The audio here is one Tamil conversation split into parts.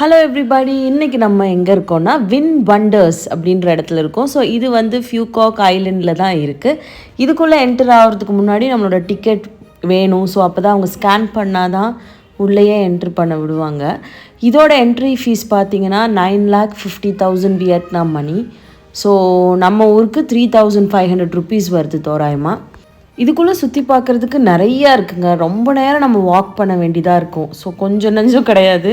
ஹலோ எவ்ரிபடி, இன்றைக்கி நம்ம எங்கே இருக்கோம்னா வின் வண்டர்ஸ் அப்படின்ற இடத்துல இருக்கோம். ஸோ இது வந்து ஃபியூகாக் ஐலண்டில் தான் இருக்குது. இதுக்குள்ளே என்டர் ஆகிறதுக்கு முன்னாடி நம்மளோட டிக்கெட் வேணும். ஸோ அப்போ தான் அவங்க ஸ்கேன் பண்ணால் தான் உள்ளேயே என்ட்ரு பண்ண விடுவாங்க. இதோட என்ட்ரி ஃபீஸ் பார்த்தீங்கன்னா 9,50,000 வியட்நாம் மணி. ஸோ நம்ம ஊருக்கு 3,500 ருபீஸ் வருது தோராயமாக. இதுக்குள்ளே சுற்றி பார்க்குறதுக்கு நிறையா இருக்குங்க. ரொம்ப நேரம் நம்ம வாக் பண்ண வேண்டியதாக இருக்கும். ஸோ கொஞ்சம் நஞ்சம் கிடையாது.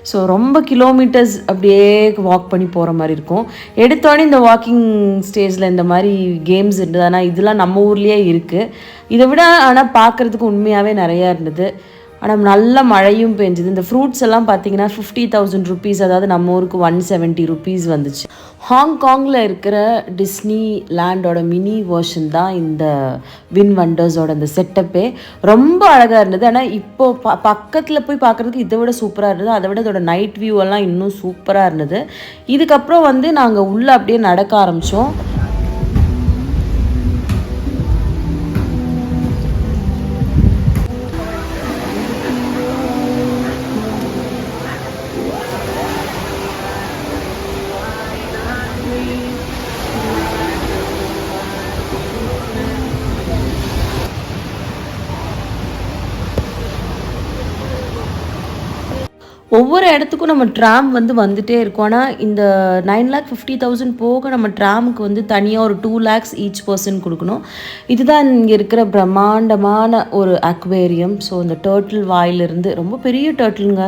ஸோ ரொம்ப கிலோமீட்டர்ஸ் அப்படியே வாக் பண்ணி போகிற மாதிரி இருக்கும். எடுத்தோடனே இந்த வாக்கிங் ஸ்டேஜில் இந்த மாதிரி கேம்ஸ் இருந்தது. ஆனால் இதெல்லாம் நம்ம ஊர்லேயே இருக்குது. இதை விட ஆனால் பார்க்குறதுக்கு உண்மையாகவே நிறையா இருந்தது. ஆனால் நல்ல மழையும் பெஞ்சுது. இந்த ஃப்ரூட்ஸ் எல்லாம் பார்த்தீங்கன்னா 50,000 ருபீஸ், அதாவது நம்ம ஊருக்கு 170 ருபீஸ் வந்துச்சு. ஹாங்காங்கில் இருக்கிற டிஸ்னி லேண்டோட மினி வேர்ஷன் தான் இந்த வின் வண்டர்ஸோட இந்த செட்டப்பே. ரொம்ப அழகாக இருந்தது. ஆனால் இப்போது பக்கத்தில் போய் பார்க்குறதுக்கு இதை விட சூப்பராக இருந்தது. அதை விட இதோட நைட் வியூ எல்லாம் இன்னும் சூப்பராக இருந்தது. இதுக்கப்புறம் வந்து நாங்கள் உள்ளே அப்படியே நடக்க ஆரம்பித்தோம். ஒவ்வொரு இடத்துக்கும் நம்ம ட்ராம் வந்து வந்துகிட்டே இருக்கோம். ஆனால் இந்த 9,50,000 போக நம்ம ட்ராமுக்கு வந்து தனியாக ஒரு 2 lakhs ஈச் பர்சன் கொடுக்கணும். இதுதான் இங்கே இருக்கிற பிரம்மாண்டமான ஒரு அக்வேரியம். ஸோ இந்த டர்ட்டில் வாயிலிருந்து, ரொம்ப பெரிய டர்ட்டிலுங்க,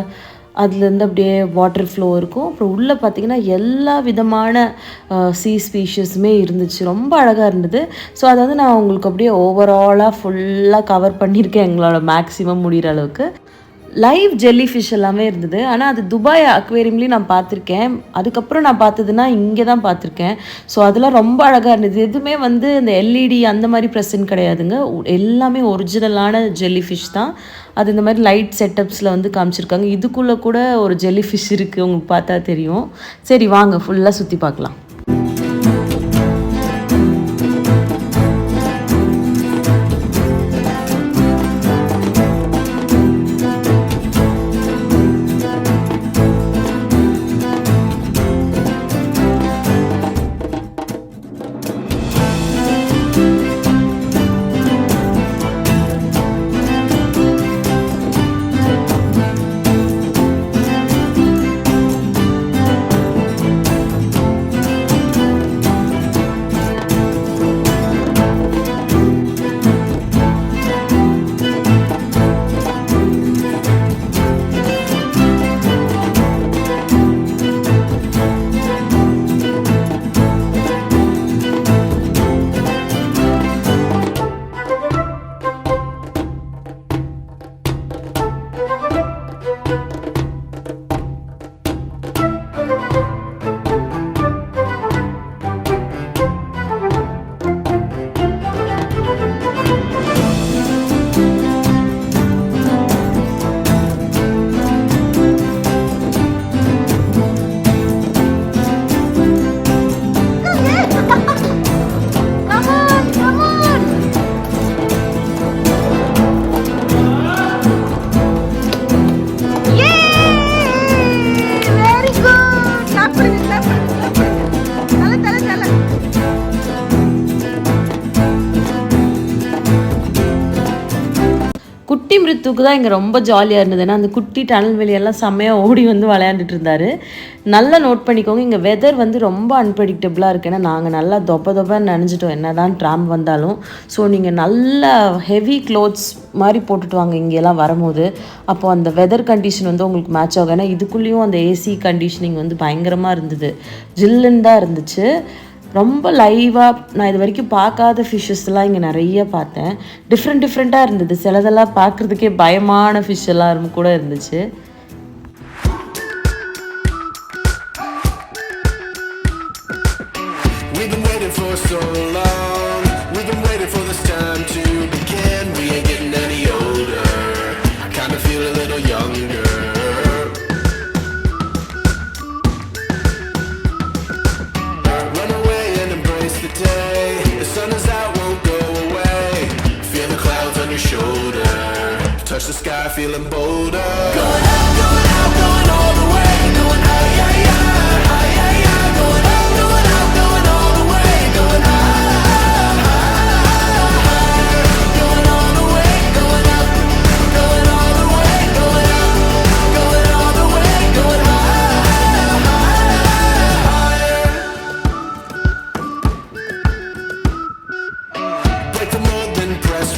அதுலேருந்து அப்படியே வாட்டர் ஃப்ளோ இருக்கும். அப்புறம் உள்ளே பார்த்திங்கன்னா எல்லா விதமான சீ ஸ்பீஷஸுமே இருந்துச்சு. ரொம்ப அழகாக இருந்தது. ஸோ அதை வந்து நான் உங்களுக்கு அப்படியே ஓவராலாக ஃபுல்லாக கவர் பண்ணியிருக்கேன் எங்களோட மேக்ஸிமம் முடிகிற அளவுக்கு. லைவ் ஜெல்லி ஃபிஷ் எல்லாமே இருந்தது. ஆனால் அது துபாய் அக்வேரியம்லேயும் நான் பார்த்துருக்கேன். அதுக்கப்புறம் நான் பார்த்ததுன்னா இங்கே தான் பார்த்துருக்கேன். ஸோ அதெல்லாம் ரொம்ப அழகாக இருந்தது. எதுவுமே வந்து இந்த எல்இடி அந்த மாதிரி ப்ரெசன்ட் கிடையாதுங்க. எல்லாமே ஒரிஜினலான ஜெல்லி ஃபிஷ் தான். அது இந்த மாதிரி லைட் செட்டப்ஸில் வந்து காமிச்சிருக்காங்க. இதுக்குள்ளே கூட ஒரு ஜெல்லி ஃபிஷ் இருக்குது, உங்களுக்கு பார்த்தா தெரியும். சரி வாங்க ஃபுல்லாக சுற்றி பார்க்கலாம். குட்டி மிருத்துக்கு தான் இங்கே ரொம்ப ஜாலியாக இருந்தது. ஏன்னா அந்த குட்டி டனல் வெளியெல்லாம் செம்மையாக ஓடி வந்து விளையாண்டுட்டு இருந்தார். நல்லா நோட் பண்ணிக்கோங்க, இங்கே வெதர் வந்து ரொம்ப அன்பிரடிக்டபுளாக இருக்குது. ஏன்னா நாங்கள் நல்லா தொப்பன்னு நினச்சிட்டோம் என்ன தான் ட்ராம் வந்தாலும். ஸோ நீங்கள் நல்ல ஹெவி க்ளோத்ஸ் மாதிரி போட்டுட்டு வாங்க இங்கெல்லாம் வரும்போது. அப்போது அந்த வெதர் கண்டிஷன் வந்து உங்களுக்கு மேட்ச் ஆகும். ஏன்னா இதுக்குள்ளேயும் அந்த ஏசி கண்டிஷனிங் வந்து பயங்கரமாக இருந்தது. ஜில்லுன்னு தான் இருந்துச்சு. ரொம்ப லைவாக நான் இது வரைக்கும் பார்க்காத ஃபிஷ்ஷஸ்லாம் இங்கே நிறைய பார்த்தேன். டிஃப்ரெண்ட்டாக இருந்தது. சிலதெல்லாம் பார்க்குறதுக்கே பயமான ஃபிஷ் எல்லாம் கூட இருந்துச்சு. The sun is out, won't go away. Feel the clouds on your shoulder. Touch the sky, feeling bolder. Going out, going all the way. Going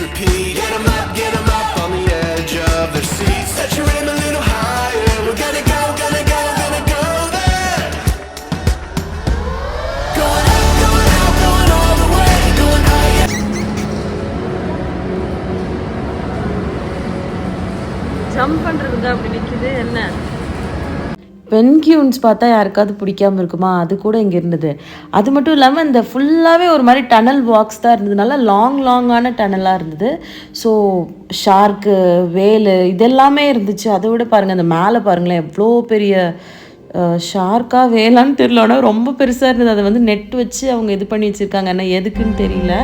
repeat. Get 'em up on the edge of their seats. Set your aim a little higher. We're gonna go there. Going out, going all the way. Going higher. Jump பண்ணுறதுக்கு அப்படி நிற்கிது என்ன. பென்கியூன்ஸ் பார்த்தா யாருக்காவது பிடிக்காமல் இருக்குமா, அது கூட இங்கே இருந்தது. அது மட்டும் இல்லாமல் இந்த ஃபுல்லாகவே ஒரு மாதிரி டனல் வாக்ஸ் தான் இருந்ததுனால லாங்கான டனலாக இருந்தது. ஸோ ஷார்க்கு, வேலு இதெல்லாமே இருந்துச்சு. அதை விட பாருங்கள், அந்த மேலே பாருங்களேன் எவ்வளோ பெரிய ஷார்க்கா வேலான்னு தெரியல, ஆனால் ரொம்ப பெருசாக இருந்தது. அதை வந்து நெட் வச்சு அவங்க இது பண்ணி வச்சுருக்காங்க, ஆனால் எதுக்குன்னு தெரியல.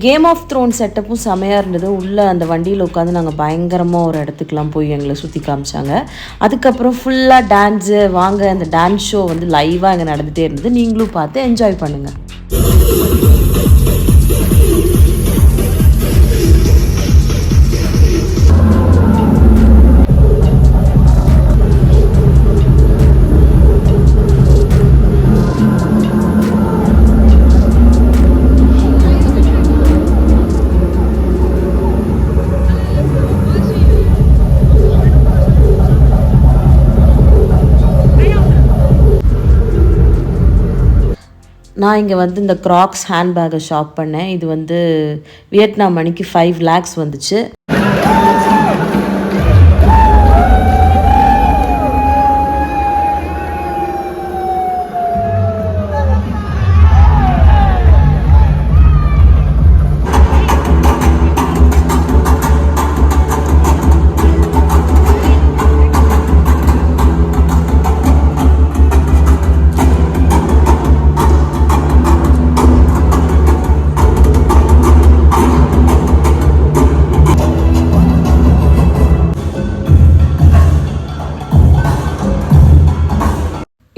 கேம் ஆஃப் த்ரோன் செட்டப்பும் செமையாக இருந்தது. உள்ளே அந்த வண்டியில் உட்காந்து நாங்கள் பயங்கரமாக ஒரு இடத்துக்குலாம் போய் எங்களை சுற்றி காமிச்சாங்க. அதுக்கப்புறம் ஃபுல்லாக டான்ஸு வாங்க, அந்த டான்ஸ் ஷோ வந்து லைவாக அங்கே நடந்துகிட்டே இருந்தது. நீங்களும் பார்த்து என்ஜாய் பண்ணுங்கள். நான் இங்கே வந்து இந்த க்ராக்ஸ் ஹேண்ட்பேக்கை ஷாப் பண்ணேன். இது வந்து வியட்நாம் மணிக்கு 5 lakhs வந்துச்சு.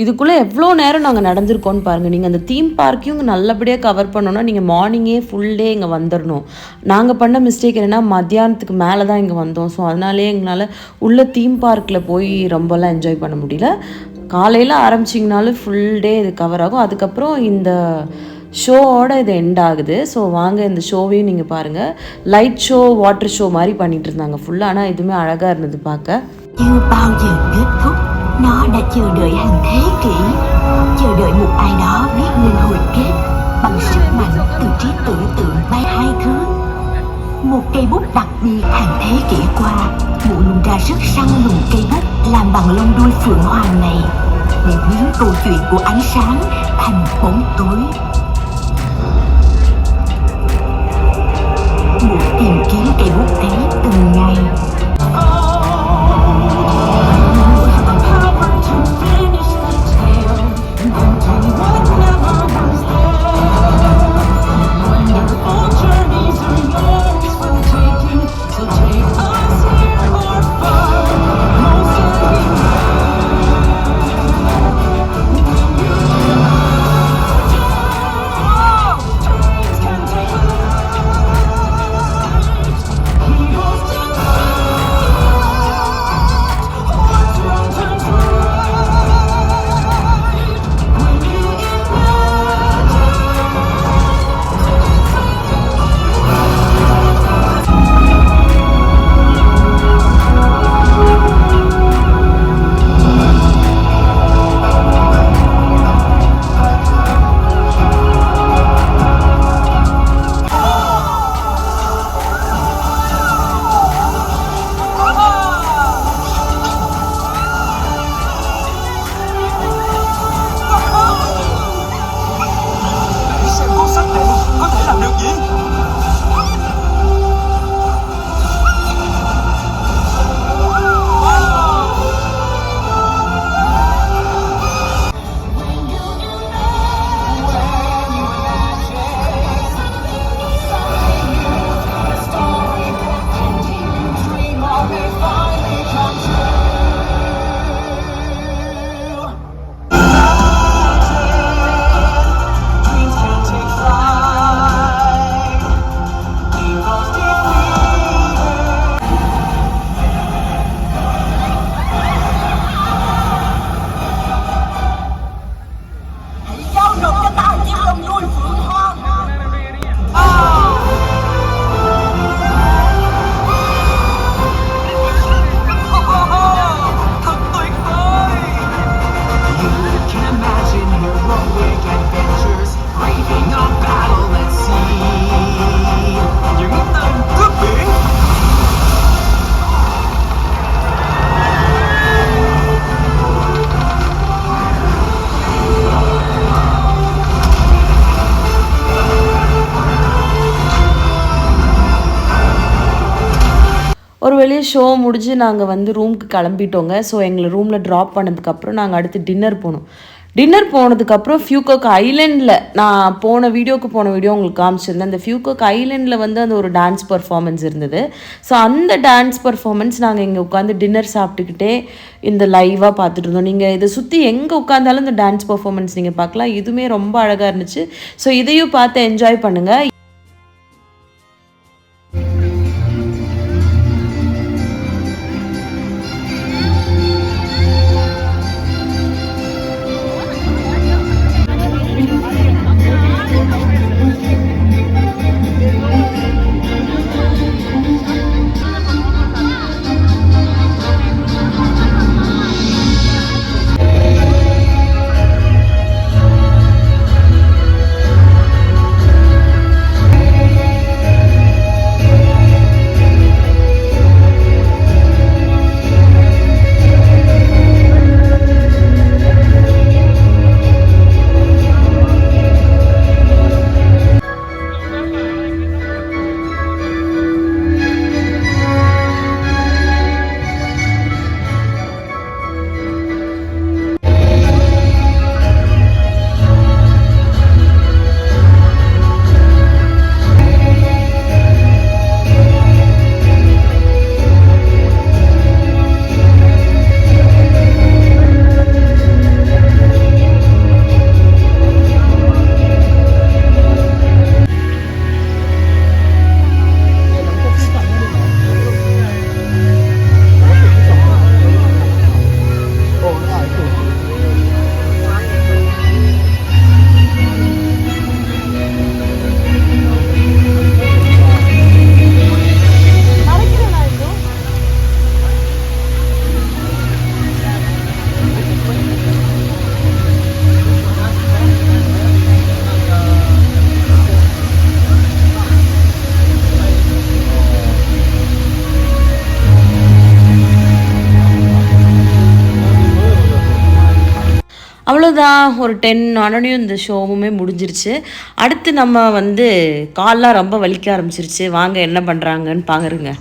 இதுக்குள்ளே எவ்வளோ நேரம் நாங்கள் நடந்திருக்கோன்னு பாருங்கள். நீங்கள் அந்த தீம் பார்க்கையும் நல்லபடியாக கவர் பண்ணோன்னா நீங்கள் மார்னிங்கே ஃபுல் டே இங்கே வந்துடணும். நாங்கள் பண்ண மிஸ்டேக் என்னென்னா மத்தியானத்துக்கு மேலே தான் இங்கே வந்தோம். ஸோ அதனாலே எங்களால் உள்ள தீம் பார்க்கில் போய் ரொம்பலாம் என்ஜாய் பண்ண முடியல. காலையில் ஆரம்பிச்சிங்கனாலும் ஃபுல் டே இது கவர் ஆகும். அதுக்கப்புறம் இந்த ஷோவோட இது எண்ட் ஆகுது. ஸோ வாங்க இந்த ஷோவையும் நீங்கள் பாருங்கள். லைட் ஷோ, வாட்டர் ஷோ மாதிரி பண்ணிகிட்டு இருந்தாங்க ஃபுல்லாக. ஆனால் இதுவுமே அழகாக இருந்தது பார்க்க. Nó đã chờ đợi hàng thế kỷ, chờ đợi một ai đó viết nên hồi kết bằng sức mạnh từ trí tưởng tượng bay 2 thước. Một cây bút đặc biệt hàng thế kỷ qua mụ lùng ra sức săn lùng cây bút làm bằng lông đuôi phượng hoàng này để biến câu chuyện của ánh sáng thành bóng tối. Mụ tìm kiếm cây bút ấy từng ngày. ஒரு வெளியே ஷோ முடிஞ்சு நாங்கள் வந்து ரூமுக்கு கிளம்பிட்டோங்க. ஸோ எங்களை ரூமில் ட்ராப் பண்ணதுக்கப்புறம் நாங்கள் அடுத்து டின்னர் போனோம். டின்னர் போனதுக்கப்புறம் ஃபியூகாக் ஐலண்டில் நான் போன வீடியோ உங்களுக்கு காமிச்சிருந்தேன். அந்த ஃபியூகாக் ஐலண்டில் வந்து அந்த ஒரு டான்ஸ் பர்ஃபார்மன்ஸ் இருந்தது. ஸோ அந்த டான்ஸ் பர்ஃபார்மன்ஸ் நாங்கள் இங்கே உட்காந்து டின்னர் சாப்பிட்டுக்கிட்டே இந்த லைவாக பார்த்துட்டு இருந்தோம். நீங்கள் இதை சுற்றி எங்கே உட்காந்தாலும் இந்த டான்ஸ் பர்ஃபார்மன்ஸ் நீங்கள் பார்க்கலாம். இதுவுமே ரொம்ப அழகாக இருந்துச்சு. ஸோ இதையும் பார்த்து என்ஜாய் பண்ணுங்கள். அவ்வளோதான், ஒரு 10 ஆனோடையும் இந்த ஷோவுமே முடிஞ்சிருச்சு. அடுத்து நம்ம வந்து கால்லாம் ரொம்ப வலிக்க ஆரம்பிச்சிருச்சு. வாங்க என்ன பண்ணுறாங்கன்னு பாருங்க.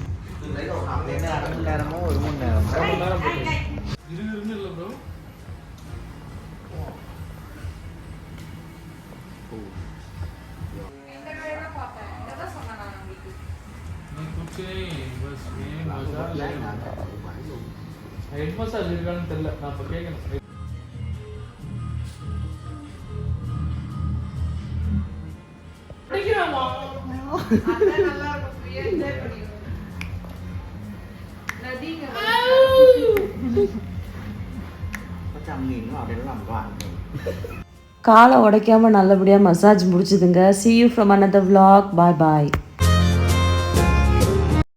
ஹெட் மசாஜ் இருக்கான்னு தெரியல, நான் இப்போ கேட்கணும். காலை உடைக்காம நல்லபடியாக massage முடிச்சுதுங்க. See you from another vlog. Bye bye.